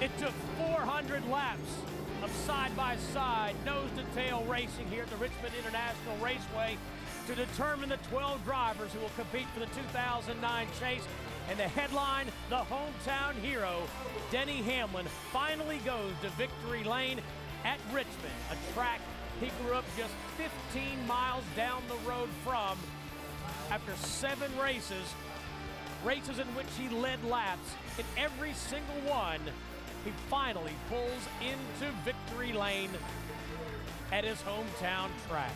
It took 400 laps of side-by-side, nose-to-tail racing here at the Richmond International Raceway to determine the 12 drivers who will compete for the 2009 chase. And the headline, the hometown hero, Denny Hamlin, finally goes to victory lane at Richmond, a track he grew up just 15 miles down the road from. After 7 races in which he led laps, in every single one, he finally pulls into victory lane at his hometown track.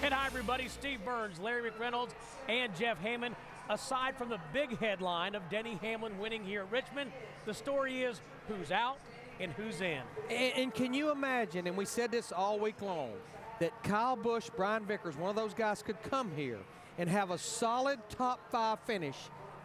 And hi everybody, Steve Burns, Larry McReynolds, and Jeff Heyman. Aside from the big headline of Denny Hamlin winning here at Richmond, the story is who's out and who's in. And can you imagine, and we said this all week long, that Kyle Busch, Brian Vickers, one of those guys could come here and have a solid top 5 finish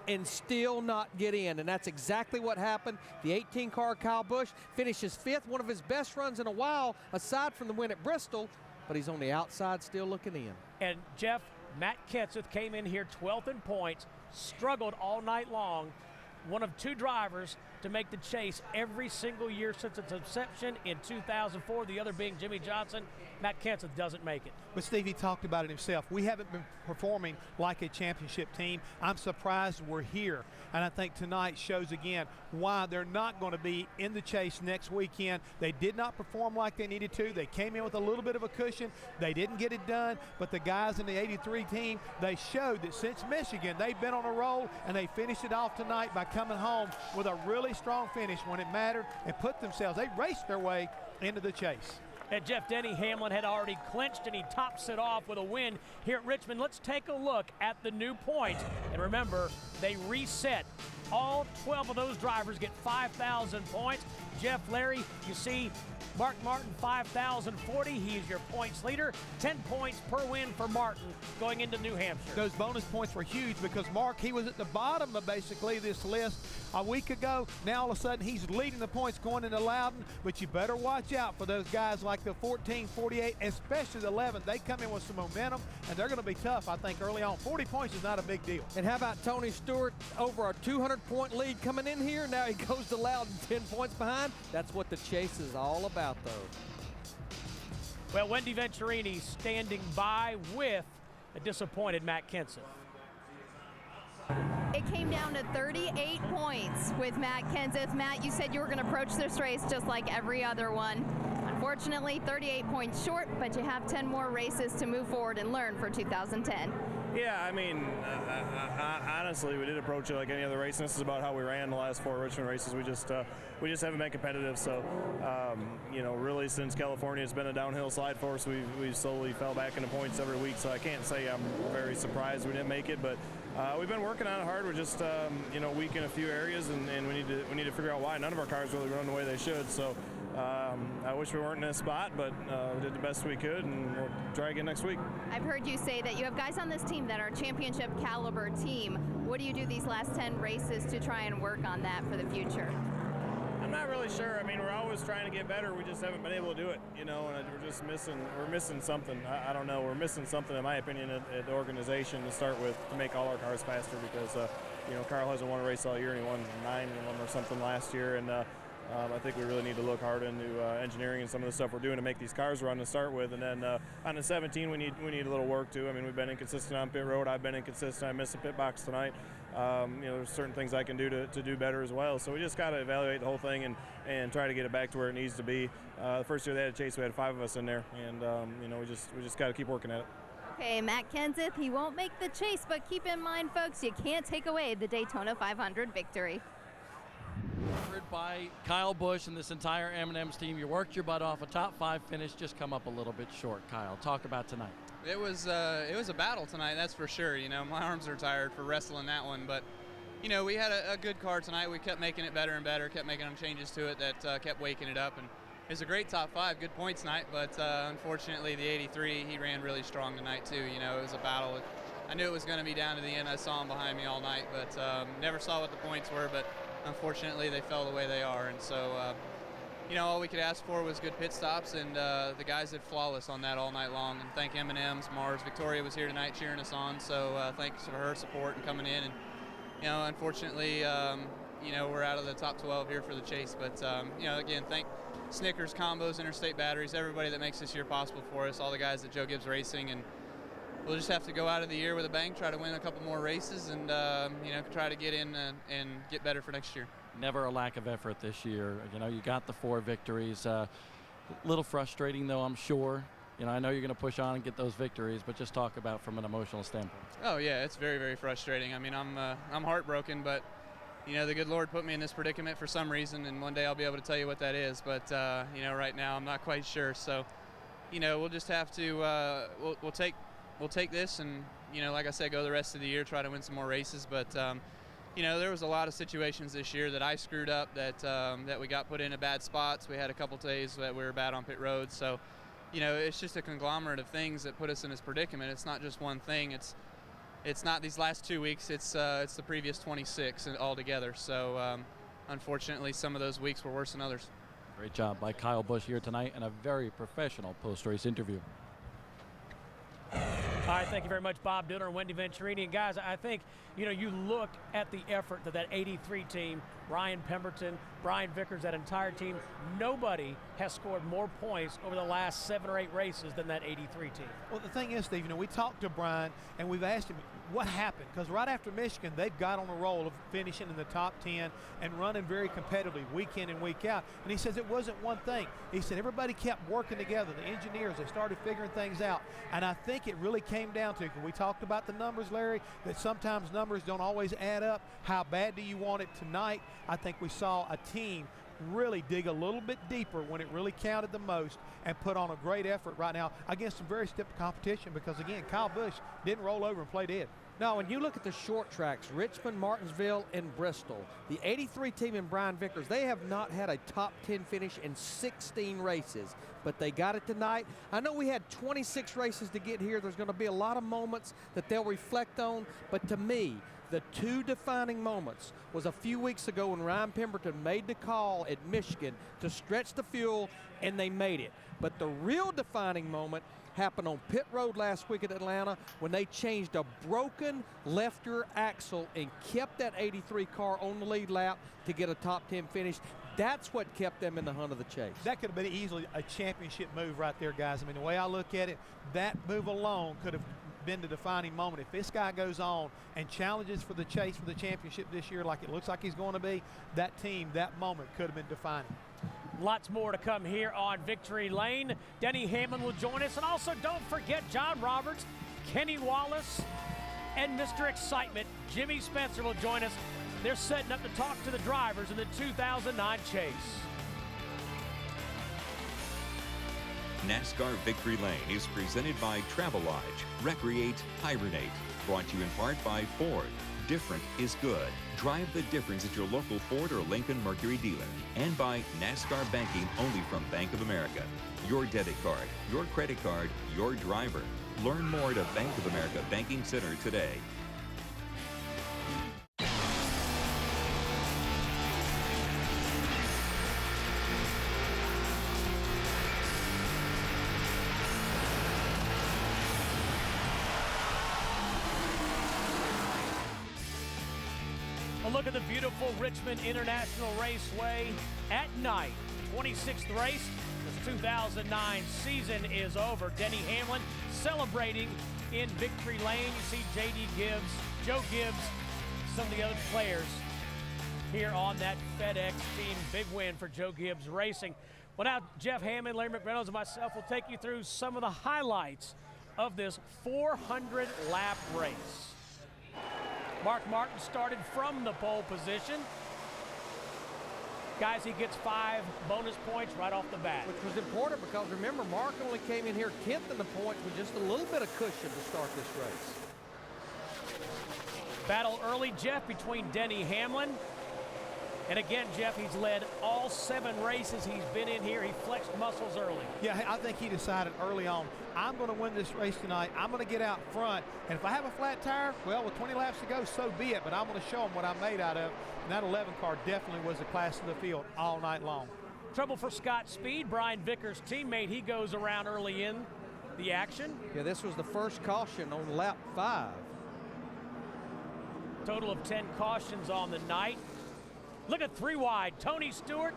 and still not get in, and that's exactly what happened. The 18-car Kyle Busch finishes 5th, one of his best runs in a while, aside from the win at Bristol, but he's on the outside still looking in. And Jeff, Matt Kenseth came in here 12th in points, struggled all night long, one of 2 drivers to make the chase every single year since its inception in 2004, the other being Jimmy Johnson. Matt Kenseth doesn't make it. But Steve, he talked about it himself. We haven't been performing like a championship team. I'm surprised we're here. And I think tonight shows again why they're not going to be in the chase next weekend. They did not perform like they needed to. They came in with a little bit of a cushion. They didn't get it done. But the guys in the 83 team, they showed that since Michigan, they've been on a roll, and they finished it off tonight by coming home with a really strong finish when it mattered and put themselves, they raced their way into the chase. And Jeff, Denny Hamlin had already clinched, and he tops it off with a win here at Richmond. Let's take a look at the new points. And remember, they reset. All 12 of those drivers get 5,000 points. Jeff, Larry, you see Mark Martin, 5,040. He's your points leader. 10 points per win for Martin going into New Hampshire. Those bonus points were huge because Mark, he was at the bottom of basically this list a week ago. Now all of a sudden he's leading the points going into Loudon, but you better watch out for those guys like the 14, 48, especially the 11. They come in with some momentum, and they're going to be tough, I think, early on. 40 points is not a big deal. And how about Tony Stewart over a 200-point lead coming in here? Now he goes to Loudon 10 points behind. That's what the chase is all about, though. Well, Wendy Venturini standing by with a disappointed Matt Kenseth. It came down to 38 points with Matt Kenseth. Matt, you said you were going to approach this race just like every other one. Unfortunately, 38 points short, but you have 10 more races to move forward and learn for 2010. Yeah, I mean, honestly, we did approach it like any other race. And this is about how we ran the last 4 Richmond races. We just haven't been competitive. So, you know, really since California, it's been a downhill slide for us. We slowly fell back into points every week. So I can't say I'm very surprised we didn't make it, but we've been working on it hard. We're just, you know, weak in a few areas, and we need to figure out why. None of our cars really run the way they should. So I wish we weren't in this spot, but we did the best we could, and we'll try again next week. I've heard you say that you have guys on this team that are championship caliber team. What do you do these last 10 races to try and work on that for the future? I'm not really sure. I mean, we're always trying to get better. We just haven't been able to do it, you know, and we're just missing something. I don't know. We're missing something, in my opinion, at the organization to start with, to make all our cars faster, because, you know, Carl hasn't won a race all year, and he won 9 of them or something last year, and I think we really need to look hard into engineering and some of the stuff we're doing to make these cars run to start with. And then on the 17, we need a little work too. I mean, we've been inconsistent on pit road. I've been inconsistent. I missed a pit box tonight. You know, there's certain things I can do to do better as well. So we just got to evaluate the whole thing and try to get it back to where it needs to be. The first year they had a chase, we had 5 of us in there, and you know, we just got to keep working at it. Okay, Matt Kenseth, he won't make the chase, but keep in mind, folks, you can't take away the Daytona 500 victory. By Kyle Busch and this entire M&M's team. You worked your butt off. A top 5 finish, just come up a little bit short. Kyle, talk about tonight. It was a battle tonight, that's for sure. You know, my arms are tired for wrestling that one, but you know, we had a good car tonight. We kept making it better and better, kept making them changes to it that kept waking it up, and it was a great top 5, good points night. But unfortunately, the 83, he ran really strong tonight too. You know, it was a battle. I knew it was going to be down to the end. I saw him behind me all night, but never saw what the points were. But unfortunately, they fell the way they are, and so you know, all we could ask for was good pit stops, and the guys did flawless on that all night long. And thank M&M's, Mars, Victoria was here tonight cheering us on, so thanks for her support and coming in. And unfortunately, we're out of the top 12 here for the chase. But, again, thank Snickers, Combos, Interstate Batteries, everybody that makes this year possible for us, all the guys at Joe Gibbs Racing. And we'll just have to go out of the year with a bang, try to win a couple more races, and, try to get in and get better for next year. Never a lack of effort this year. You got the 4 victories. A little frustrating, though, I'm sure. I know you're going to push on and get those victories, but just talk about from an emotional standpoint. Oh, yeah, it's very, very frustrating. I mean, I'm heartbroken, but, the good Lord put me in this predicament for some reason, and one day I'll be able to tell you what that is. But, right now I'm not quite sure. So, we'll just have to we'll take this and, like I said, go the rest of the year, try to win some more races. But, there was a lot of situations this year that I screwed up, that we got put into bad spots. We had a couple days that we were bad on pit road. So, it's just a conglomerate of things that put us in this predicament. It's not just one thing. It's not these last 2 weeks. It's the previous 26 altogether. So, unfortunately, some of those weeks were worse than others. Great job by Kyle Busch here tonight, and a very professional post-race interview. All right, thank you very much, Bob Dillon and Wendy Venturini. And guys, I think, you look at the effort that 83 team, Ryan Pemberton, Brian Vickers, that entire team, nobody has scored more points over the last 7 or 8 races than that 83 team. Well, the thing is, Steve, we talked to Brian and we've asked him what happened, because right after Michigan, they've got on a roll of finishing in the top 10 and running very competitively week in and week out. And he says it wasn't one thing. He said everybody kept working together. The engineers, they started figuring things out. And I think it really came down to, we talked about the numbers, Larry, that sometimes numbers don't always add up. How bad do you want it tonight? I think we saw a team really dig a little bit deeper when it really counted the most and put on a great effort right now against some very stiff competition, because, again, Kyle Busch didn't roll over and play dead. No, when you look at the short tracks, Richmond, Martinsville, and Bristol, the 83 team in Brian Vickers, they have not had a top 10 finish in 16 races, but they got it tonight. I know we had 26 races to get here. There's going to be a lot of moments that they'll reflect on, but to me, the 2 defining moments was a few weeks ago when Ryan Pemberton made the call at Michigan to stretch the fuel, and they made it. But the real defining moment happened on pit road last week at Atlanta when they changed a broken left rear axle and kept that 83 car on the lead lap to get a top 10 finish. That's what kept them in the hunt of the chase. That could have been easily a championship move right there, guys. I mean, the way I look at it, that move alone could have been the defining moment. If this guy goes on and challenges for the chase for the championship this year like it looks like he's going to be, that team, that moment could have been defining. Lots more to come here on Victory Lane. Denny Hamlin will join us. And also, don't forget John Roberts, Kenny Wallace, and Mr. Excitement, Jimmy Spencer, will join us. They're setting up to talk to the drivers in the 2009 chase. NASCAR Victory Lane is presented by Travelodge, Recreate, Hibernate. Brought to you in part by Ford. Different is good. Drive the difference at your local Ford or Lincoln Mercury dealer. And by NASCAR Banking, only from Bank of America. Your debit card, your credit card, your driver. Learn more at a Bank of America Banking Center today. Look at the beautiful Richmond International Raceway at night. 26th race. This 2009 season is over. Denny Hamlin celebrating in Victory Lane. You see J.D. Gibbs, Joe Gibbs, some of the other players here on that FedEx team. Big win for Joe Gibbs Racing. Well, now Jeff Hammond, Larry McReynolds, and myself will take you through some of the highlights of this 400-lap race. Mark Martin started from the pole position. Guys, he gets 5 bonus points right off the bat. Which was important because, remember, Mark only came in here 10th in the points with just a little bit of cushion to start this race. Battle early, Jeff, between Denny Hamlin. And again, Jeff, he's led all 7 races he's been in here. He flexed muscles early. Yeah, I think he decided early on, I'm going to win this race tonight. I'm going to get out front. And if I have a flat tire, well, with 20 laps to go, so be it. But I'm going to show them what I'm made out of. And that 11 car definitely was the class of the field all night long. Trouble for Scott Speed, Brian Vickers' teammate. He goes around early in the action. Yeah, this was the first caution on lap 5. Total of 10 cautions on the night. Look at 3 wide. Tony Stewart,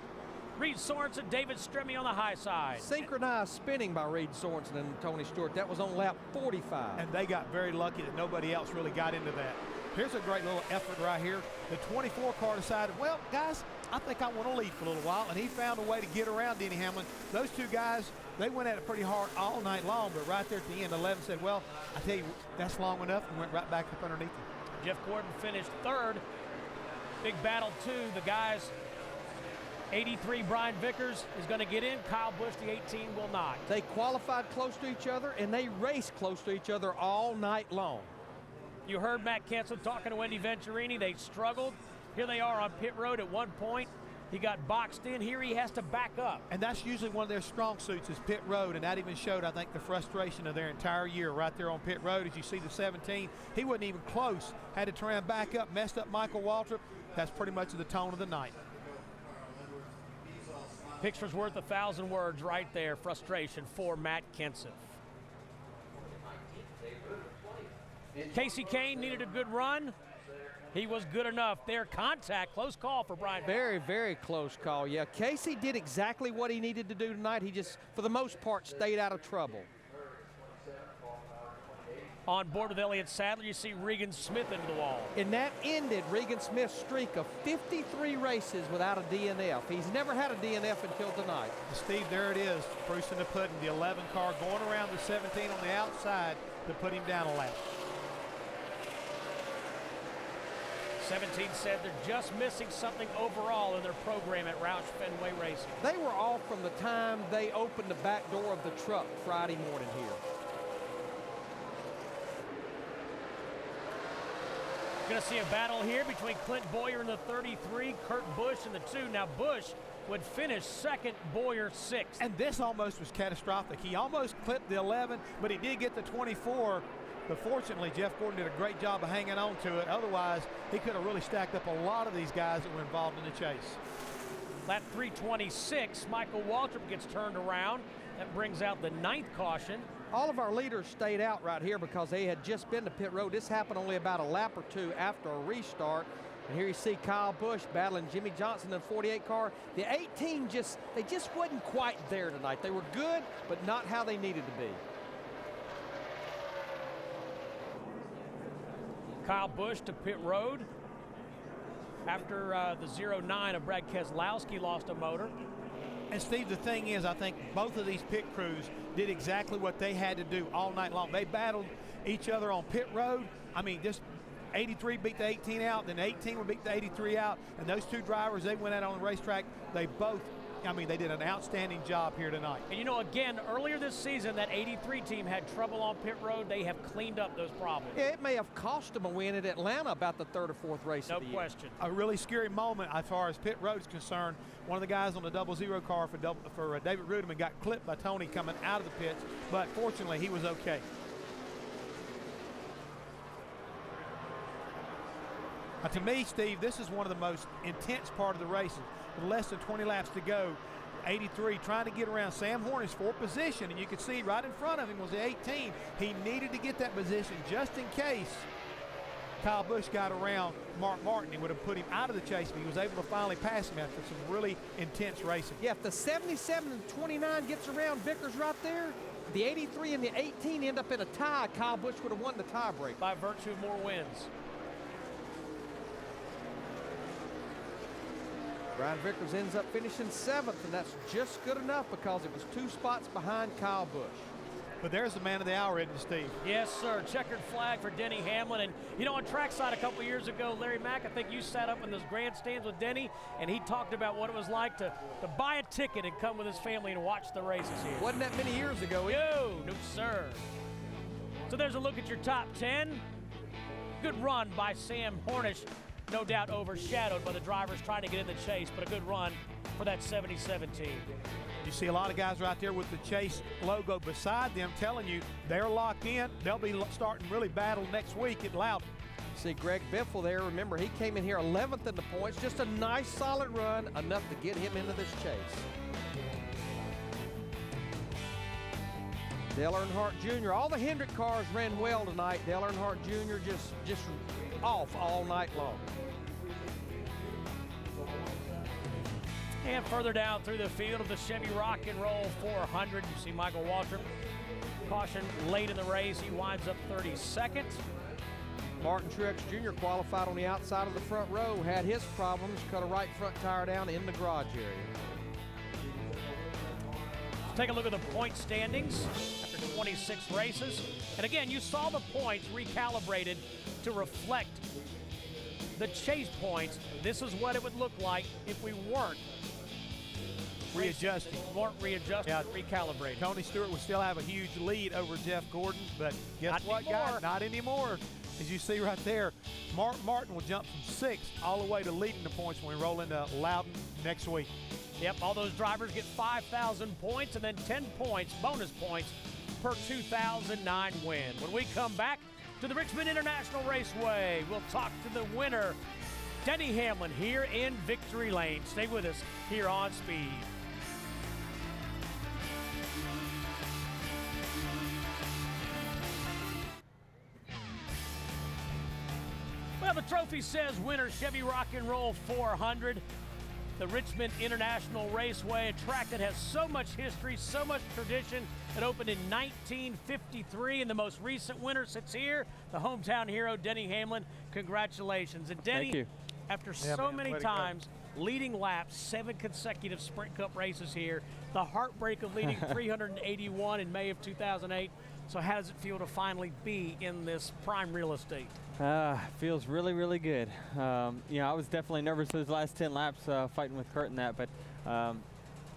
Reed Sorensen, David Stremme on the high side. Synchronized spinning by Reed Sorensen and Tony Stewart. That was on lap 45. And they got very lucky that nobody else really got into that. Here's a great little effort right here. The 24 car decided, well, guys, I think I want to lead for a little while, and he found a way to get around Denny Hamlin. Those two guys, they went at it pretty hard all night long, but right there at the end, 11 said, well, I tell you, that's long enough, and went right back up underneath him. Jeff Gordon finished 3rd. Big battle, too. The guys, 83, Brian Vickers is going to get in. Kyle Busch, the 18, will not. They qualified close to each other, and they raced close to each other all night long. You heard Matt Kenseth talking to Wendy Venturini. They struggled. Here they are on pit road at one point. He got boxed in. Here he has to back up. And that's usually one of their strong suits is pit road, and that even showed, I think, the frustration of their entire year right there on pit road. As you see the 17, he wasn't even close. Had to try and back up, messed up Michael Waltrip. That's pretty much the tone of the night. Picture's worth 1,000 words right there. Frustration for Matt Kenseth. Casey Kane needed a good run. He was good enough. Their contact, close call for Brian. Very, very close call. Yeah, Casey did exactly what he needed to do tonight. He just, for the most part, stayed out of trouble. On board with Elliott Sadler, you see Regan Smith into the wall. And that ended Regan Smith's streak of 53 races without a DNF. He's never had a DNF until tonight. Steve, there it is. Bruce in the pudding, the 11 car going around the 17 on the outside to put him down a lap. 17 said they're just missing something overall in their program at Roush Fenway Racing. They were off from the time they opened the back door of the truck Friday morning here. Going to see a battle here between Clint Boyer in the 33, Kurt Busch in the 2. Now Busch would finish 2nd, Boyer 6th. And this almost was catastrophic. He almost clipped the 11, but he did get the 24. But fortunately, Jeff Gordon did a great job of hanging on to it. Otherwise, he could have really stacked up a lot of these guys that were involved in the chase. Lap 326, Michael Waltrip gets turned around. That brings out the 9th caution. All of our leaders stayed out right here because they had just been to pit road. This happened only about a lap or 2 after a restart. And here you see Kyle Busch battling Jimmy Johnson in the 48 car. The 18 they just wasn't quite there tonight. They were good, but not how they needed to be. Kyle Busch to pit road after the 09 of Brad Keselowski lost a motor. And Steve, the thing is, I think both of these pit crews did exactly what they had to do all night long. They battled each other on pit road. I mean, just 83 beat the 18 out, then 18 would beat the 83 out. And those two drivers, they went out on the racetrack. They both, they did an outstanding job here tonight. And you know, again, earlier this season, that 83 team had trouble on pit road. They have cleaned up those problems. Yeah, it may have cost them a win at Atlanta about the 3rd or 4th race of the year. No question. A really scary moment as far as pit road is concerned. One of the guys on the 00 car for David Rudiman got clipped by Tony coming out of the pits, but fortunately he was okay. To me, Steve, this is one of the most intense part of the races. With less than 20 laps to go, 83 trying to get around Sam Horner's 4th position, and you can see right in front of him was the 18. He needed to get that position just in case Kyle Busch got around Mark Martin. He would have put him out of the chase, but he was able to finally pass him after some really intense racing. Yeah, if the 77 and 29 gets around Vickers right there, the 83 and the 18 end up in a tie. Kyle Busch would have won the tiebreak. By virtue of more wins. Brian Vickers ends up finishing 7th, and that's just good enough because it was 2 spots behind Kyle Busch. But there's the man of the hour, isn't it, Steve? Yes, sir. Checkered flag for Denny Hamlin. And, you know, on trackside a couple years ago, Larry Mack, I think you sat up in those grandstands with Denny, and he talked about what it was like to buy a ticket and come with his family and watch the races here. Wasn't that many years ago. No, sir. So there's a look at your top 10. Good run by Sam Hornish. No doubt overshadowed by the drivers trying to get in the chase, but a good run for that 77 team. You see a lot of guys right there with the Chase logo beside them telling you they're locked in. They'll be starting really battle next week at Loudon. See Greg Biffle there. Remember, he came in here 11th in the points. Just a nice, solid run, enough to get him into this chase. Dale Earnhardt Jr. All the Hendrick cars ran well tonight. Dale Earnhardt Jr. just off all night long. And further down through the field of the Chevy Rock and Roll 400, you see Michael Waltrip. Caution late in the race. He winds up 32nd. Martin Truex Jr. qualified on the outside of the front row, had his problems, cut a right front tire down in the garage area. Let's take a look at the point standings after 26 races. And again, you saw the points recalibrated to reflect the chase points. This is what it would look like if we weren't readjusting. Recalibrated. Tony Stewart would still have a huge lead over Jeff Gordon, but guess Not what, anymore. guys? Not anymore. As you see right there, Martin will jump from 6th all the way to leading the points when we roll into Loudon next week. Yep, all those drivers get 5,000 points and then 10 points, bonus points, per 2009 win. When we come back to the Richmond International Raceway, we'll talk to the winner, Denny Hamlin, here in Victory Lane. Stay with us here on Speed. Well, the trophy says winner Chevy Rock and Roll 400. The Richmond International Raceway, a track that has so much history, so much tradition. It opened in 1953, and the most recent winner sits here, the hometown hero, Denny Hamlin. Congratulations. And Denny, Thank you. after so many times leading laps, 7 consecutive Sprint Cup races here, the heartbreak of leading 381 in May of 2008. So how does it feel to finally be in this prime real estate? Feels really, really good. You know, I was definitely nervous those last 10 laps fighting with Kurt and that, but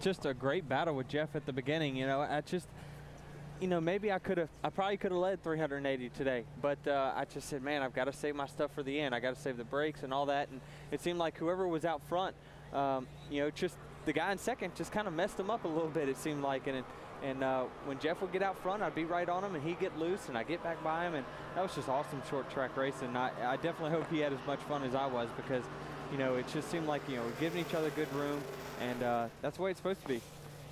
just a great battle with Jeff at the beginning. You know, maybe I probably could have led 380 today, but I just said, man, I've got to save my stuff for the end. I got to save the brakes and all that, and it seemed like whoever was out front, you know, just the guy in second just kind of messed him up a little bit, it seemed like, and when Jeff would get out front, I'd be right on him, and he'd get loose, and I'd get back by him, and that was just awesome short track racing. I definitely hope he had as much fun as I was, because, you know, it just seemed like, you know, we're giving each other good room, and that's the way it's supposed to be.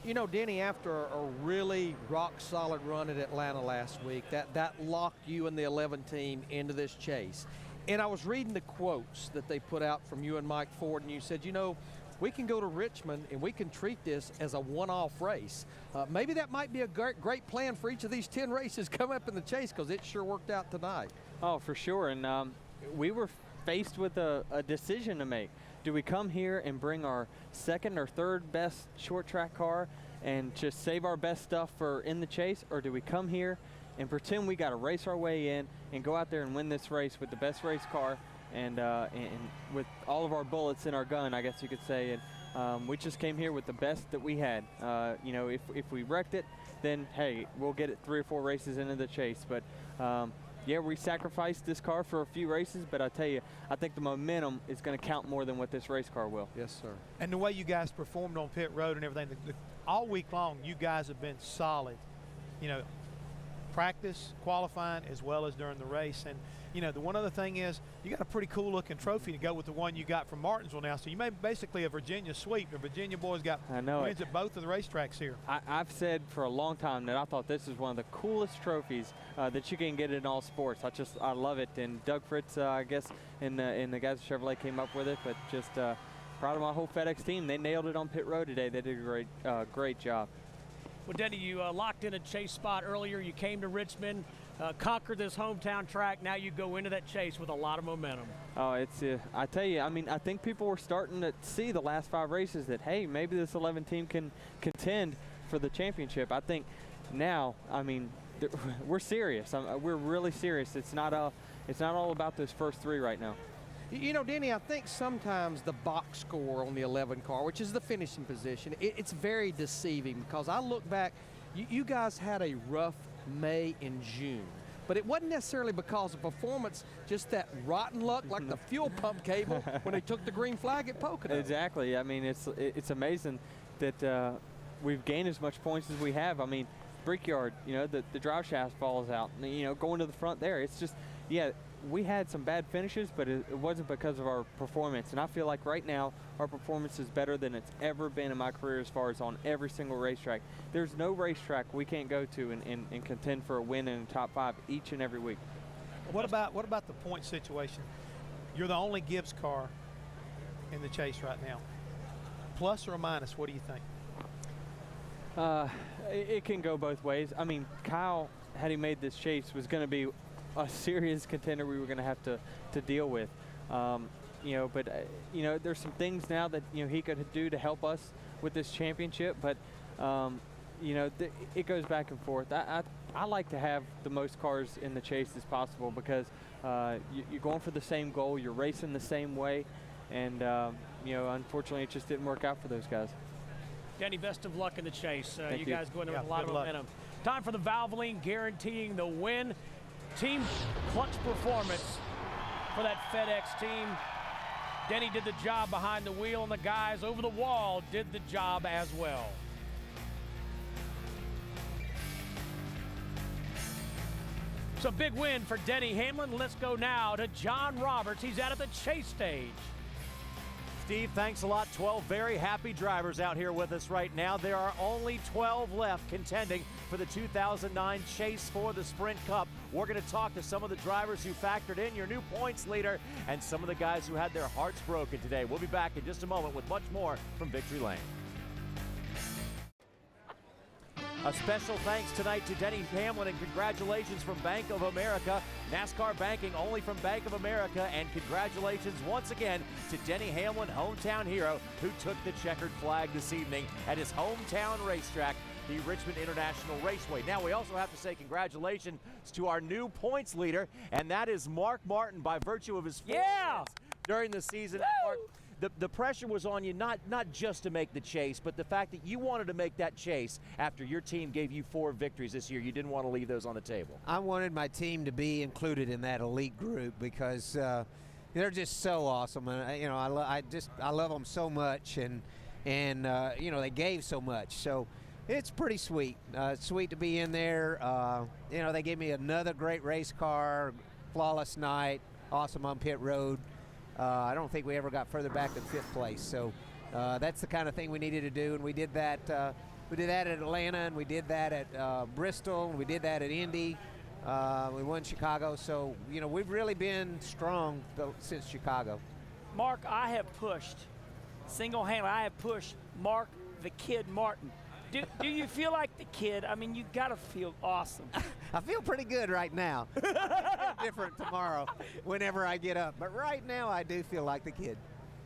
You know, Denny, after a really rock-solid run at Atlanta last week, that locked you and the 11 team into this chase. And I was reading the quotes that they put out from you and Mike Ford, and you said, you know, we can go to Richmond and we can treat this as a one-off race. Maybe that might be a great plan for each of these 10 races coming up in the chase, because it sure worked out tonight. Oh, for sure. And we were faced with a decision to make. Do we come here and bring our second or third best short track car and just save our best stuff for in the chase, or do we come here and pretend we got to race our way in and go out there and win this race with the best race car and with all of our bullets in our gun, I guess you could say. And we just came here with the best that we had. You know, if we wrecked it, then hey, we'll get it 3 or 4 races into the chase. But yeah, we sacrificed this car for a few races, but I tell you, I think the momentum is going to count more than what this race car will. Yes, sir. And the way you guys performed on pit road and everything, all week long, you guys have been solid. You know, practice, qualifying, as well as during the race. And you know, the one other thing is, you got a pretty cool looking trophy to go with the one you got from Martinsville now. So you made basically a Virginia sweep. The Virginia boys got wins at both of the racetracks here. I've said for a long time that I thought this is one of the coolest trophies that you can get in all sports. I love it. And Doug Fritz, I guess, and the guys at Chevrolet came up with it. But just proud of my whole FedEx team. They nailed it on pit road today. They did a great job. Well, Denny, you locked in a chase spot earlier. You came to Richmond, conquered this hometown track. Now you go into that chase with a lot of momentum. Oh, it's I tell you, I mean, I think people were starting to see the last 5 races that, hey, maybe this 11 team can contend for the championship. I think now, I mean, we're serious. We're really serious. It's not all about those first 3 right now. You know, Denny, I think sometimes the box score on the 11 car, which is the finishing position, it's very deceiving, because I look back, you guys had a rough May and June, but it wasn't necessarily because of performance, just that rotten luck, like the fuel pump cable when they took the green flag at Pocono. Exactly. I mean, it's amazing that we've gained as much points as we have. I mean, Brickyard, you know, the drive shaft falls out, you know, going to the front there. It's just, yeah, we had some bad finishes, but it wasn't because of our performance. And I feel like right now our performance is better than it's ever been in my career, as far as on every single racetrack. There's no racetrack we can't go to and contend for a win in the top 5 each and every week. What about the point situation? You're the only Gibbs car in the chase right now. Plus or minus, what do you think? It can go both ways. I mean, Kyle, had he made this chase, was going to be a serious contender we were going to have to deal with. You know, but you know, there's some things now that he could do to help us with this championship. But you know, it goes back and forth. I like to have the most cars in the chase as possible because you're going for the same goal, you're racing the same way, and you know, unfortunately, it just didn't work out for those guys. Denny, best of luck in the chase. Thank You you. guys go in there with a lot of momentum. Time for the Valvoline guaranteeing the win. Team clutch performance for that FedEx team. Denny did the job behind the wheel, and the guys over the wall did the job as well. So big win for Denny Hamlin. Let's go now to John Roberts. He's out at the chase stage. Steve, thanks a lot. 12 very happy drivers out here with us right now. There are only 12 left contending for the 2009 Chase for the Sprint Cup. We're going to talk to some of the drivers who factored in, your new points leader, and some of the guys who had their hearts broken today. We'll be back in just a moment with much more from Victory Lane. A special thanks tonight to Denny Hamlin and congratulations from Bank of America. NASCAR banking only from Bank of America, and congratulations once again to Denny Hamlin, hometown hero, who took the checkered flag this evening at his hometown racetrack, the Richmond International Raceway. Now we also have to say congratulations to our new points leader, and that is Mark Martin by virtue of his 4 wins during the season. Mark, the pressure was on you not just to make the chase, but the fact that you wanted to make that chase after your team gave you 4 victories this year. You didn't want to leave those on the table. I wanted my team to be included in that elite group because they're just so awesome, and you know, I love them so much, and you know, they gave so much, so it's pretty sweet. Sweet to be in there. You know, they gave me another great race car, flawless night, awesome on pit road. I don't think we ever got further back than 5th place, so that's the kind of thing we needed to do, and we did that. We did that at Atlanta, and we did that at Bristol, and we did that at Indy. We won Chicago, so you know, we've really been strong since Chicago. Mark, I have pushed single-handedly. I have pushed Mark the Kid Martin. Do you feel like the kid? I mean, you gotta feel awesome. I feel pretty good right now. Different tomorrow whenever I get up, but right now I do feel like the kid.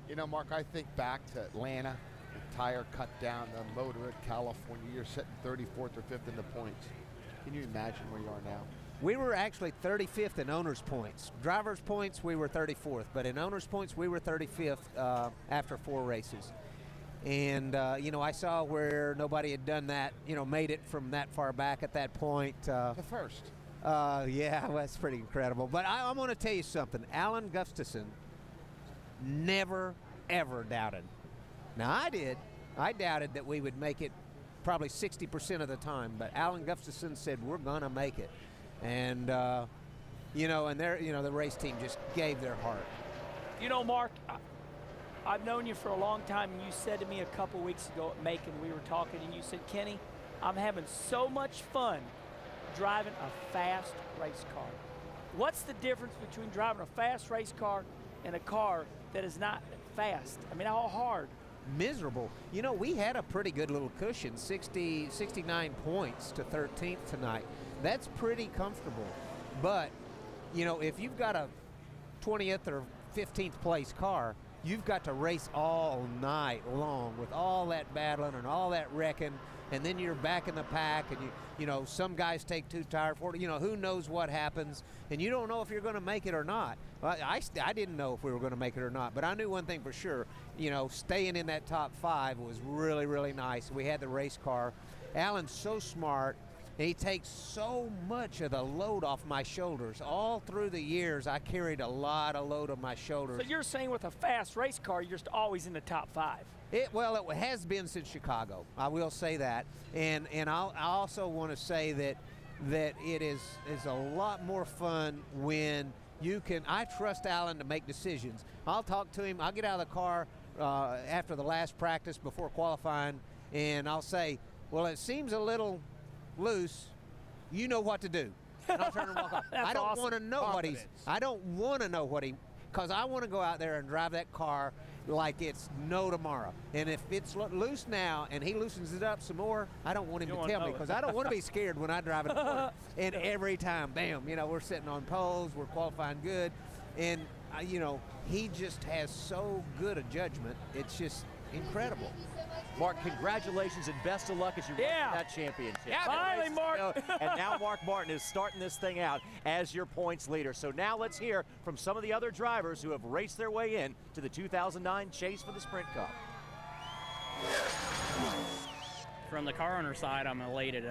You know, Mark, I think back to Atlanta, the tire cut down, the motor at California. You're sitting 34th or 5th in the points. Can you imagine where you are now? We were actually 35th in owners' points. Drivers' points, we were 34th, but in owners' points, we were 35th after 4 races. And, you know, I saw where nobody had done that, you know, made it from that far back at that point. The first. Yeah, well, that's pretty incredible. But I'm going to tell you something. Alan Gustafson never, ever doubted. Now, I did. I doubted that we would make it probably 60% of the time. But Alan Gustafson said, we're going to make it. And, you know, and the race team just gave their heart. You know, Mark, I've known you for a long time, and you said to me a couple weeks ago at Macon, we were talking, and you said, Kenny, I'm having so much fun driving a fast race car. What's the difference between driving a fast race car and a car that is not fast? I mean, how hard? Miserable. You know, we had a pretty good little cushion, 69 points to 13th tonight. That's pretty comfortable. But, you know, if you've got a 20th or 15th place car, you've got to race all night long with all that battling and all that wrecking, and then you're back in the pack, and you know, some guys take 2 tire 40, you know, who knows what happens, and you don't know if you're going to make it or not. Well, I didn't know if we were going to make it or not, but I knew one thing for sure, you know, staying in that top 5 was really, really nice. We had the race car. Alan's so smart. And he takes so much of the load off my shoulders. All through the years, I carried a lot of load on my shoulders. So you're saying with a fast race car, you're just always in the top 5? Well, it has been since Chicago. I will say that. And I also want to say that it is a lot more fun when you can. I trust Alan to make decisions. I'll talk to him. I'll get out of the car after the last practice before qualifying, and I'll say, well, it seems a little loose, you know what to do. And I'll turn and walk off. I don't want to know what I don't want to know what because I want to go out there and drive that car like it's no tomorrow. And if it's loose now and he loosens it up some more, I don't want him to tell me, because I don't want to be scared when I drive in the corner. And every time, bam, you know, we're sitting on poles, we're qualifying good, and you know, he just has so good a judgment. It's just incredible. Mark, congratulations and best of luck as you run that championship. Yeah, finally, Mark. And now Mark Martin is starting this thing out as your points leader. So now let's hear from some of the other drivers who have raced their way in to the 2009 Chase for the Sprint Cup. From the car owner side, I'm elated.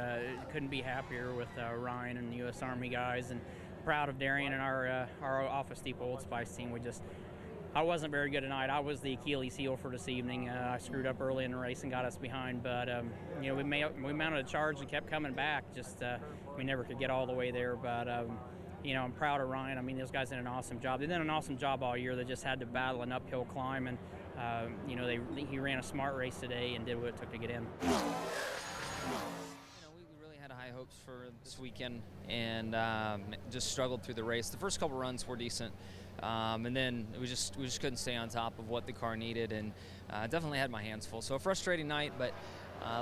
Couldn't be happier with Ryan and the U.S. Army guys, and proud of Darian and our Office Depot Old Spice team. I wasn't very good tonight. I was the Achilles heel for this evening. I screwed up early in the race and got us behind, but you know, we mounted a charge and kept coming back. Just we never could get all the way there, but you know, I'm proud of Ryan. I mean, those guys did an awesome job. They did an awesome job all year. They just had to battle an uphill climb, and you know, he ran a smart race today and did what it took to get in. You know, we really had high hopes for this weekend, and just struggled through the race. The first couple runs were decent. And then we just couldn't stay on top of what the car needed, and definitely had my hands full. So a frustrating night, but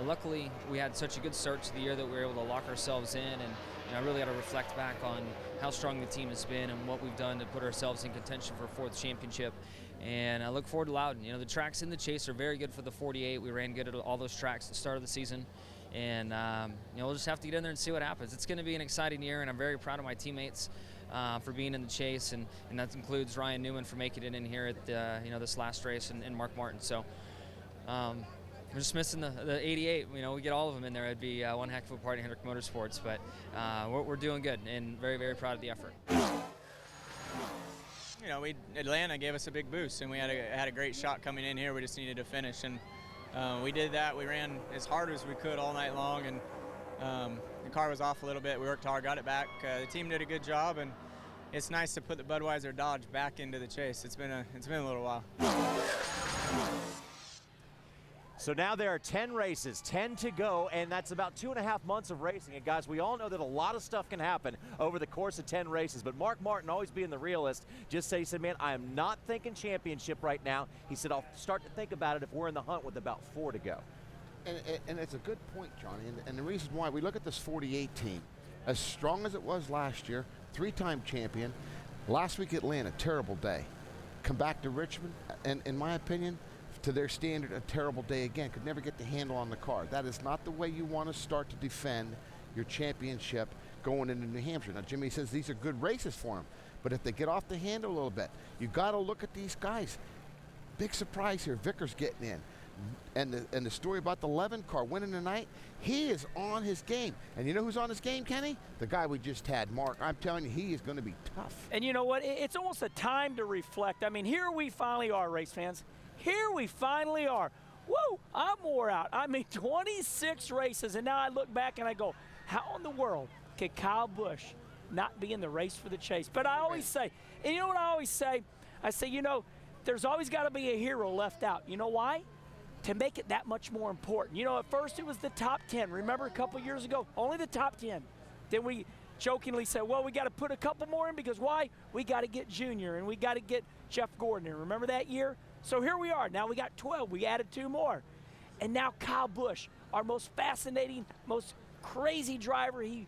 luckily we had such a good start to the year that we were able to lock ourselves in, and you know, I really got to reflect back on how strong the team has been and what we've done to put ourselves in contention for a 4th championship. And I look forward to Loudon. You know, the tracks in the Chase are very good for the 48. We ran good at all those tracks at the start of the season. And you know, we'll just have to get in there and see what happens. It's going to be an exciting year, and I'm very proud of my teammates for being in the Chase, and that includes Ryan Newman for making it in here at you know, this last race, and Mark Martin. So we're just missing the 88. You know, we get all of them in there. It'd be one heck of a party in Hendrick Motorsports, but we're doing good, and very, very proud of the effort. You know, Atlanta gave us a big boost, and we had a great shot coming in here. We just needed to finish, and we did that. We ran as hard as we could all night long, and the car was off a little bit. We worked hard, got it back. The team did a good job, and it's nice to put the Budweiser Dodge back into the Chase. It's been a little while. So now there are 10 races, 10 to go, and that's about 2.5 months of racing. And guys, we all know that a lot of stuff can happen over the course of 10 races, but Mark Martin, always being the realist, just said, he said, man, I am not thinking championship right now. He said, I'll start to think about it if we're in the hunt with about 4 to go. And it's a good point, Johnny, and the reason why we look at this 48 team, as strong as it was last year, 3-time champion, last week Atlanta, terrible day. Come back to Richmond, and in my opinion, to their standard, a terrible day again. Could never get the handle on the car. That is not the way you want to start to defend your championship going into New Hampshire. Now, Jimmy says these are good races for them, but if they get off the handle a little bit, you got to look at these guys. Big surprise here, Vickers getting in. And the story about the Levin car winning tonight, he is on his game. And you know who's on his game, Kenny? The guy we just had, Mark. I'm telling you, he is going to be tough. And you know what? It's almost a time to reflect. I mean, here we finally are, race fans. Here we finally are. Whoa, I'm wore out. I mean, 26 races, and now I look back and I go, how in the world could Kyle Busch not be in the race for the Chase? But I always say, and you know what I always say? I say, you know, there's always got to be a hero left out. You know why? To make it that much more important. You know, at first it was the top 10. Remember a couple years ago, only the top 10. Then we jokingly said, well, we got to put a couple more in because why? We got to get Junior and we got to get Jeff Gordon in. Remember that year? So here we are. Now we got 12. We added 2 more. And now Kyle Busch, our most fascinating, most crazy driver. He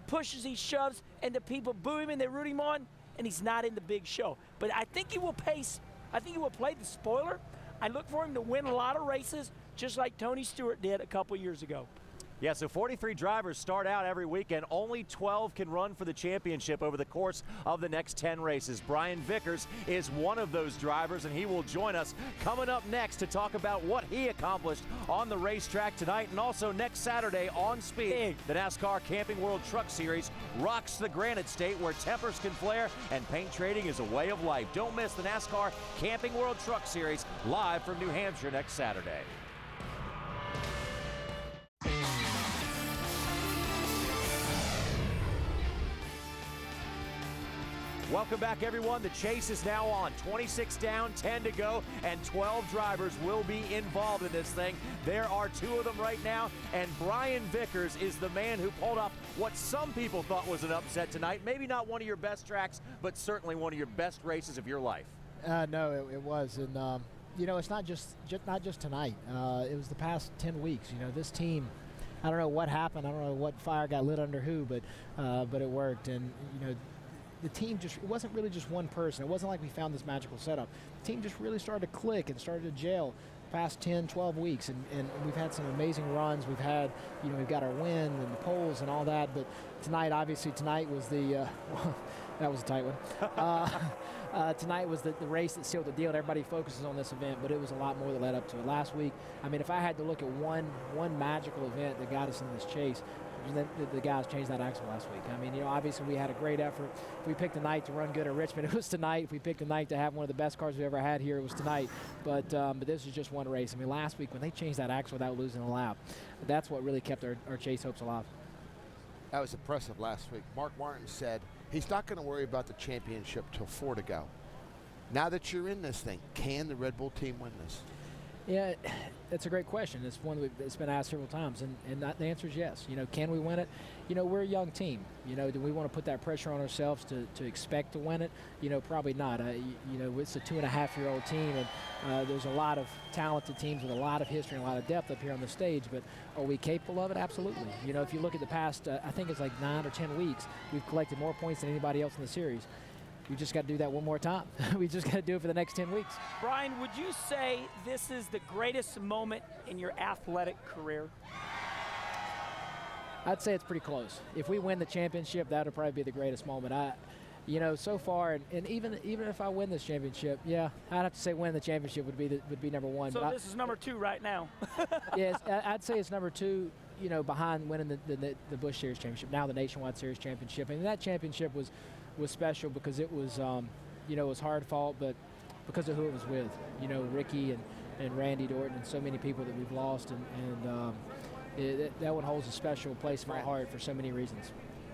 pushes, he shoves, and the people boo him and they root him on, and he's not in the big show. But I think he will pace. I think he will play the spoiler. I look for him to win a lot of races, just like Tony Stewart did a couple years ago. Yeah, so 43 drivers start out every weekend. Only 12 can run for the championship over the course of the next 10 races. Brian Vickers is one of those drivers, and he will join us coming up next to talk about what he accomplished on the racetrack tonight, and also next Saturday on Speed. The NASCAR Camping World Truck Series rocks the Granite State, where tempers can flare and paint trading is a way of life. Don't miss the NASCAR Camping World Truck Series live from New Hampshire next Saturday. Welcome back, everyone. The chase is now on. 26 down, 10 to go, and 12 drivers will be involved in this thing. There are 2 of them right now, and Brian Vickers is the man who pulled off what some people thought was an upset tonight. Maybe not one of your best tracks, but certainly one of your best races of your life. No, it was, and it's not just tonight. It was the past 10 weeks. This team, I don't know what happened. I don't know what fire got lit under who, but it worked. And the team it wasn't really just one person. It wasn't like we found this magical setup. The team just really started to click and started to gel past 10, 12 weeks, and we've had some amazing runs. We've had, we've got our win and the polls and all that, but tonight was the, that was a tight one. Tonight was the race that sealed the deal, and everybody focuses on this event, but it was a lot more that led up to it. Last week, if I had to look at one magical event that got us in this chase, the guys changed that axle last week. Obviously we had a great effort. If we picked a night to run good at Richmond, it was tonight. If we picked a night to have one of the best cars we've ever had here, it was tonight. But this is just one race. Last week when they changed that axle without losing a lap, that's what really kept our chase hopes alive. That was impressive last week. Mark Martin said he's not going to worry about the championship till 4 to go. Now that you're in this thing, can the Red Bull team win this? Yeah, that's a great question. It's one that's been asked several times, and the answer is yes. Can we win it? We're a young team. Do we want to put that pressure on ourselves to expect to win it? Probably not. It's a 2.5-year-old team, and there's a lot of talented teams with a lot of history and a lot of depth up here on the stage, but are we capable of it? Absolutely. If you look at the past, I think it's like 9 or 10 weeks, we've collected more points than anybody else in the series. We just got to do that one more time. We just got to do it for the next 10 weeks. Brian, would you say this is the greatest moment in your athletic career? I'd say it's pretty close. If we win the championship, that would probably be the greatest moment. So far, and even if I win this championship, yeah, I'd have to say winning the championship would be number one. So but this is number 2 right now. Yes, I'd say it's number 2. Behind winning the Busch Series championship, now the Nationwide Series championship, and that championship was special because it was, it was hard fought, but because of who it was with, Ricky and Randy Dorton and so many people that we've lost, and that one holds a special place in my heart for so many reasons.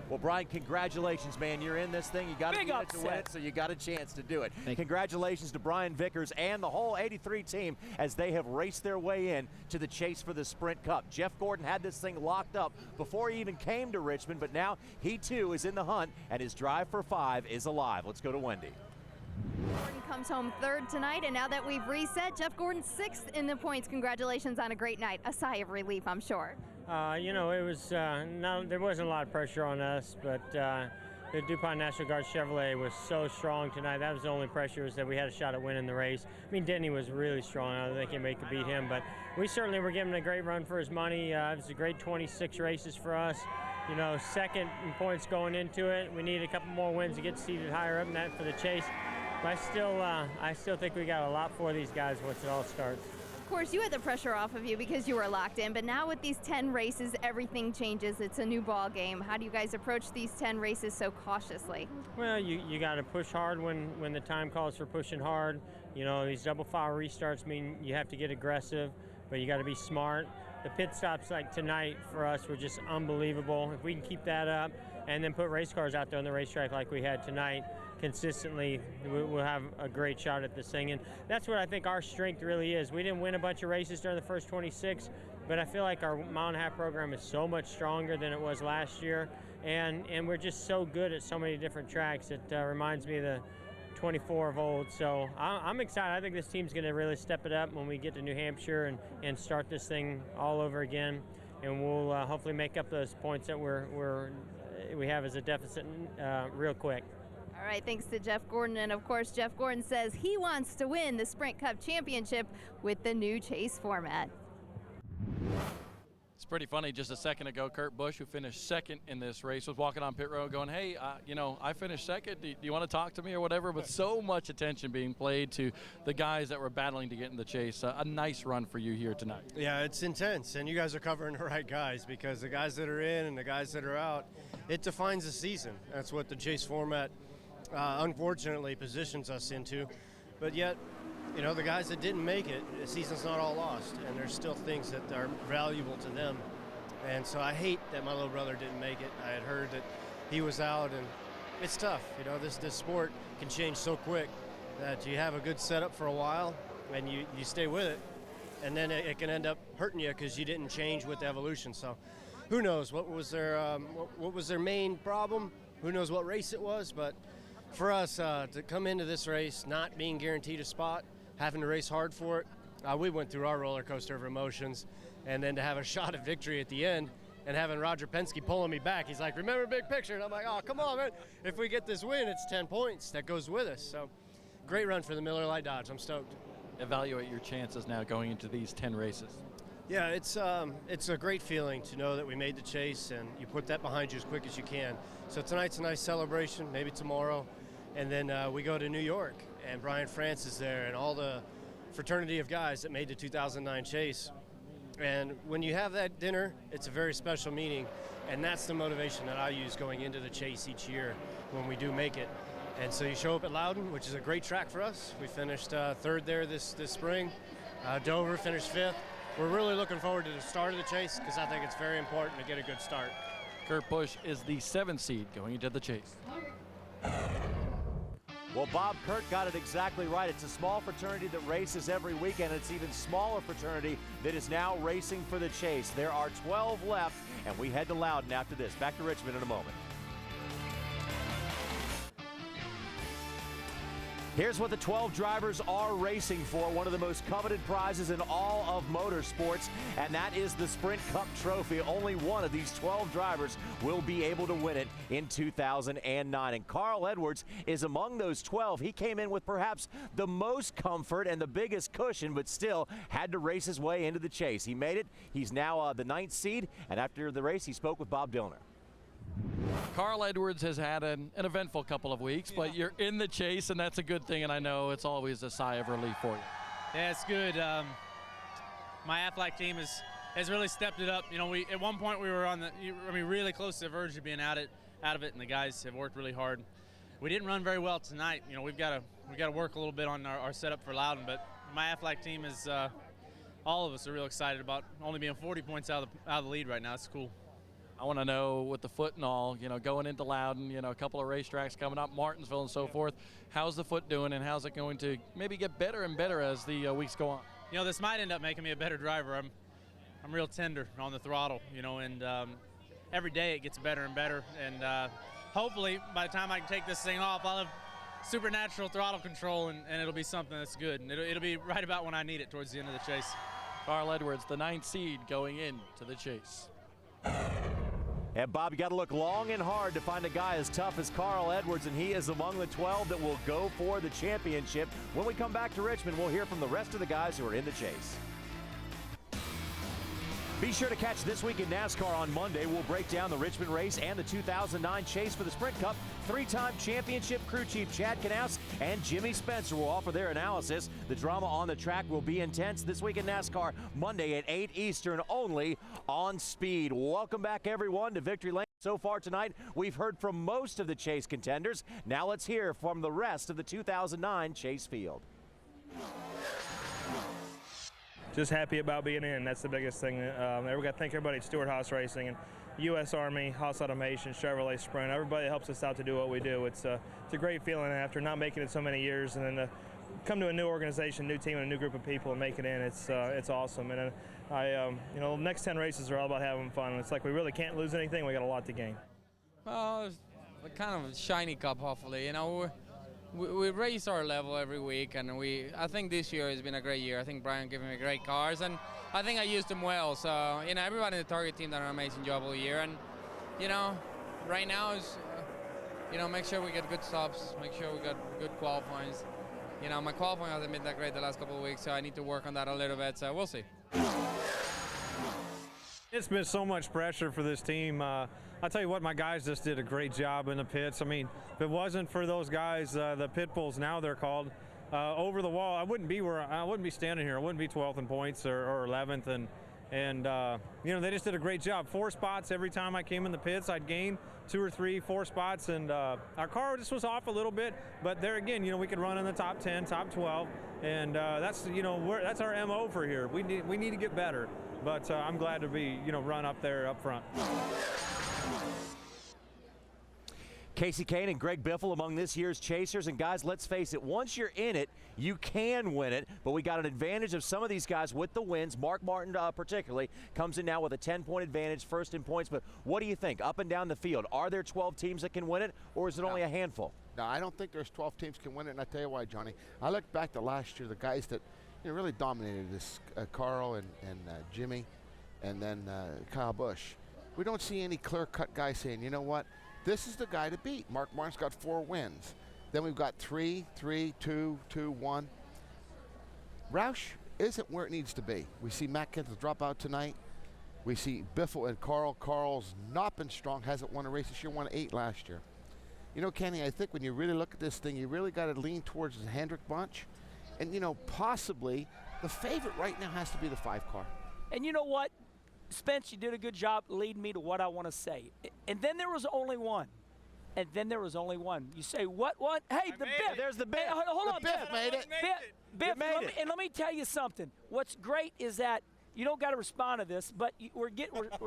Well, Brian, congratulations, man. You're in this thing. You got to win it, so you got a chance to do it. Congratulations to Brian Vickers and the whole 83 team as they have raced their way in to the chase for the Sprint Cup. Jeff Gordon had this thing locked up before he even came to Richmond, but now he too is in the hunt, and his drive for 5 is alive. Let's go to Wendy. Gordon comes home 3rd tonight, and now that we've reset, Jeff Gordon 6th in the points. Congratulations on a great night. A sigh of relief, I'm sure. It was there wasn't a lot of pressure on us, but the DuPont National Guard Chevrolet was so strong tonight. That was the only pressure, was that we had a shot at winning the race. Denny was really strong. I don't think anybody could beat him, but we certainly were giving him a great run for his money. It was a great 26 races for us. Second in points going into it. We needed a couple more wins to get seated higher up in that for the chase. But I still think we got a lot for these guys once it all starts. Of course, you had the pressure off of you because you were locked in, but now with these 10 races, everything changes. It's a new ball game. How do you guys approach these 10 races so cautiously? Well, you got to push hard when the time calls for pushing hard. These double file restarts mean you have to get aggressive, but you got to be smart. The pit stops like tonight for us were just unbelievable. If we can keep that up and then put race cars out there on the racetrack like we had tonight, consistently, we'll have a great shot at this thing. And that's what I think our strength really is. We didn't win a bunch of races during the first 26, but I feel like our mile-and-a-half program is so much stronger than it was last year. And we're just so good at so many different tracks. It reminds me of the 24 of old. So I'm excited. I think this team's going to really step it up when we get to New Hampshire and start this thing all over again. And we'll hopefully make up those points that we have as a deficit real quick. All right, thanks to Jeff Gordon. And of course, Jeff Gordon says he wants to win the Sprint Cup Championship with the new chase format. It's pretty funny. Just a second ago, Kurt Busch, who finished second in this race, was walking on pit road going, hey, I finished second. Do you want to talk to me or whatever? But so much attention being played to the guys that were battling to get in the chase. A nice run for you here tonight. Yeah, it's intense, and you guys are covering the right guys, because the guys that are in and the guys that are out, it defines the season. That's what the chase format unfortunately positions us into. But yet, the guys that didn't make it, the season's not all lost, and there's still things that are valuable to them. And so I hate that my little brother didn't make it. I had heard that he was out, and it's tough. This sport can change so quick that you have a good setup for a while, and you stay with it, and then it can end up hurting you because you didn't change with the evolution. So who knows what was their main problem? Who knows what race it was? But For us to come into this race not being guaranteed a spot, having to race hard for it, we went through our roller coaster of emotions, and then to have a shot at victory at the end and having Roger Penske pulling me back. He's like, remember big picture, and I'm like, oh, come on, man. If we get this win, it's 10 points. That goes with us. So great run for the Miller Lite Dodge. I'm stoked. Evaluate your chances now going into these 10 races. Yeah, it's a great feeling to know that we made the chase, and you put that behind you as quick as you can. So tonight's a nice celebration, maybe tomorrow, and then we go to New York, and Brian France is there, and all the fraternity of guys that made the 2009 chase. And when you have that dinner, it's a very special meeting, and that's the motivation that I use going into the chase each year when we do make it. And so you show up at Loudon, which is a great track for us. We finished third there this spring. Dover finished fifth. We're really looking forward to the start of the chase because I think it's very important to get a good start. Kurt Busch is the 7th seed going into the chase. Well, Bob Kurt got it exactly right. It's a small fraternity that races every weekend. It's even smaller fraternity that is now racing for the chase. There are 12 left, and we head to Loudon after this. Back to Richmond in a moment. Here's what the 12 drivers are racing for, one of the most coveted prizes in all of motorsports, and that is the Sprint Cup Trophy. Only one of these 12 drivers will be able to win it in 2009, and Carl Edwards is among those 12. He came in with perhaps the most comfort and the biggest cushion, but still had to race his way into the chase. He made it. He's now the 9th seed, and after the race, he spoke with Bob Dillner. Carl Edwards has had an eventful couple of weeks, but you're in the chase, and that's a good thing, and I know it's always a sigh of relief for you. Yeah, it's good. My Aflac team has really stepped it up. You know, at one point we were really close to the verge of being out of it, and the guys have worked really hard. We didn't run very well tonight. You know, we've got to work a little bit on our setup for Loudon, but my Aflac team is all of us are real excited about only being 40 points out of the lead right now. It's cool. I want to know, with the foot and all, you know, going into Loudon, you know, a couple of racetracks coming up, Martinsville and so forth, how's the foot doing, and how's it going to maybe get better and better as the weeks go on? You know, this might end up making me a better driver. I'm real tender on the throttle, you know, and every day it gets better and better, and hopefully by the time I can take this thing off, I'll have supernatural throttle control, and it'll be something that's good, and it'll be right about when I need it towards the end of the chase. Carl Edwards, the 9th seed, going into the chase. And Bob, you got to look long and hard to find a guy as tough as Carl Edwards, and he is among the 12 that will go for the championship. When we come back to Richmond, we'll hear from the rest of the guys who are in the chase. Be sure to catch This Week in NASCAR on Monday. We'll break down the Richmond race and the 2009 chase for the Sprint Cup. 3-time championship crew chief Chad Knaus and Jimmy Spencer will offer their analysis. The drama on the track will be intense. This Week in NASCAR, Monday at 8 Eastern, only on Speed. Welcome back, everyone, to Victory Lane. So far tonight, we've heard from most of the chase contenders. Now let's hear from the rest of the 2009 chase field. Just happy about being in. That's the biggest thing. We got to thank everybody at Stewart Haas Racing and U.S. Army, Haas Automation, Chevrolet Sprint. Everybody helps us out to do what we do. It's a great feeling after not making it so many years, and then to come to a new organization, new team, and a new group of people and make it in. It's awesome. And you know, the next 10 races are all about having fun. It's like we really can't lose anything. We got a lot to gain. Well, it's kind of a shiny cup, hopefully. You know, we raise our level every week, and I think this year has been a great year. I think Brian gave me great cars, and I think I used them well. So, you know, everybody in the Target team done an amazing job all year, and, you know, right now is, you know, make sure we get good stops, make sure we got good qualifying. You know, my qualifying hasn't been that great the last couple of weeks, so I need to work on that a little bit, so we'll see. It's been so much pressure for this team. I'll tell you what, my guys just did a great job in the pits. I mean, if it wasn't for those guys, the pit bulls now they're called, over the wall, I wouldn't be standing here. I wouldn't be 12th in points or 11th, and you know, they just did a great job. 4 spots every time I came in the pits. I'd gain 2 or 3, 4 spots, and our car just was off a little bit. But there again, you know, we could run in the top 10, top 12, and that's, you know, that's our MO for here. We need to get better. But I'm glad to be, you know, run up there up front. Casey Kane and Greg Biffle among this year's chasers. And guys, let's face it, once you're in it, you can win it. But we got an advantage of some of these guys with the wins. Mark Martin particularly comes in now with a 10-point advantage, first in points. But what do you think up and down the field? Are there 12 teams that can win it, or is it only a handful? No, I don't think there's 12 teams can win it, and I tell you why, Johnny. I look back to last year, the guys that really dominated this, Carl and Jimmy, and then Kyle Busch. We don't see any clear-cut guy saying, you know what, this is the guy to beat. Mark Martin's got 4 wins. Then we've got 3, 2, 2, 1. Roush isn't where it needs to be. We see Matt Kenseth drop out tonight. We see Biffle and Carl. Carl's not been strong, hasn't won a race this year, won 8 last year. You know, Kenny, I think when you really look at this thing, you really got to lean towards the Hendrick bunch. And, you know, possibly the favorite right now has to be the 5 car. And you know what? Spence, you did a good job leading me to what I want to say. And then there was only one. And then there was only one. You say, what? Hey, the Biff. There's the Biff. Hey, hold on, Biff made it. Biff, and let me tell you something. What's great is that you don't got to respond to this, but we're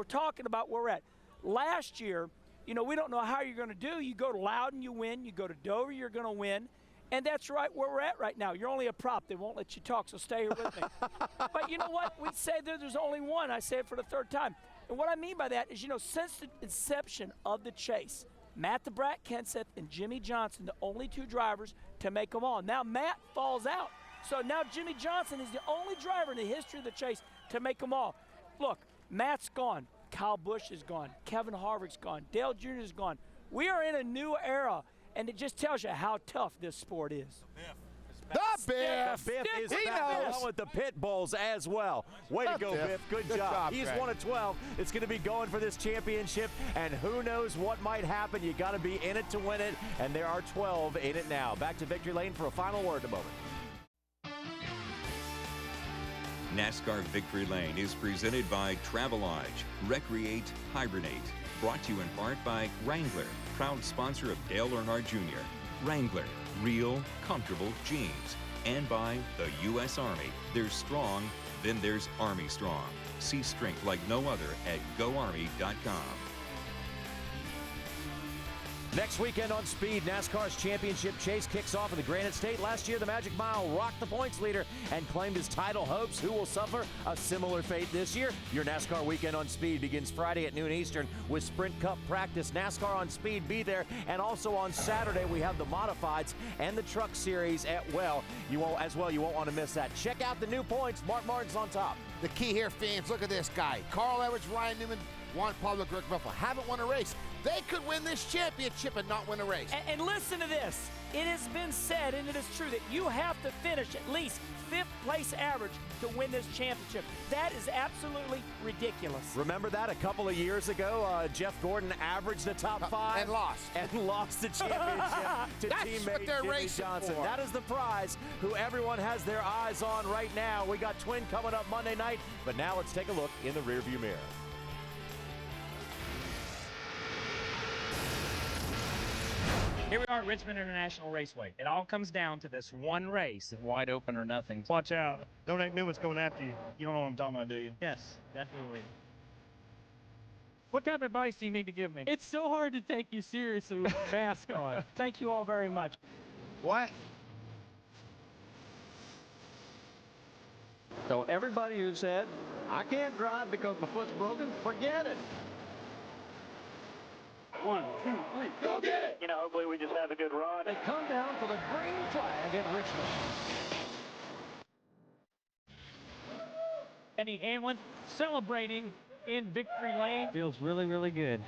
talking about where we're at. Last year, you know, we don't know how you're going to do. You go to Loudon, you win. You go to Dover, you're going to win. And that's right where we're at right now. You're only a prop. They won't let you talk, so stay here with me. But you know what? We say there's only one. I say it for the 3rd time. And what I mean by that is, you know, since the inception of the chase, Matt the Brat Kenseth and Jimmy Johnson, the only 2 drivers to make them all. Now Matt falls out. So now Jimmy Johnson is the only driver in the history of the chase to make them all. Look, Matt's gone. Kyle Busch is gone. Kevin Harvick's gone. Dale Jr. is gone. We are in a new era, and it just tells you how tough this sport is. The Biff! The Biff is back along with the pit bulls as well. Way to go, Biff. Good job. He's Greg. one of 12. It's going to be going for this championship, and who knows what might happen. You got to be in it to win it, and there are 12 in it now. Back to Victory Lane for a final word in a moment. NASCAR Victory Lane is presented by Travelodge, Recreate, Hibernate. Brought to you in part by Wrangler, proud sponsor of Dale Earnhardt Jr. Wrangler, real, comfortable jeans. And by the U.S. Army. There's strong, then there's Army Strong. See strength like no other at GoArmy.com. Next weekend on Speed, NASCAR's championship chase kicks off at the Granite State. Last year, the Magic Mile rocked the points leader and claimed his title hopes. Who will suffer a similar fate this year? Your NASCAR weekend on Speed begins Friday at noon Eastern with Sprint Cup practice. NASCAR on Speed, be there. And also on Saturday, we have the Modifieds and the Truck Series at You won't want to miss that. Check out the new points. Mark Martin's on top. The key here, fans, look at this guy. Carl Edwards, Ryan Newman, Juan Pablo Greg Biffle haven't won a race. They could win this championship and not win a race. And listen to this. It has been said, and it is true, that you have to finish at least 5th place average to win this championship. That is absolutely ridiculous. Remember that a couple of years ago? Jeff Gordon averaged the top 5 and lost the championship to teammate Jimmy Johnson. For. That is the prize who everyone has their eyes on right now. We got Twin coming up Monday night, but now let's take a look in the rearview mirror. Here we are at Richmond International Raceway. It all comes down to this one race of wide open or nothing. Watch out. Don't act new what's going after you. You don't know what I'm talking about, do you? Yes, definitely. What type of advice do you need to give me? It's so hard to take you seriously with a mask on. Thank you all very much. What? So everybody who said, I can't drive because my foot's broken, forget it. 1, 2, 3, go get it! You know, hopefully we just have a good run. They come down for the green flag in Richmond. Denny Hamlin celebrating in Victory Lane. Feels really, really good.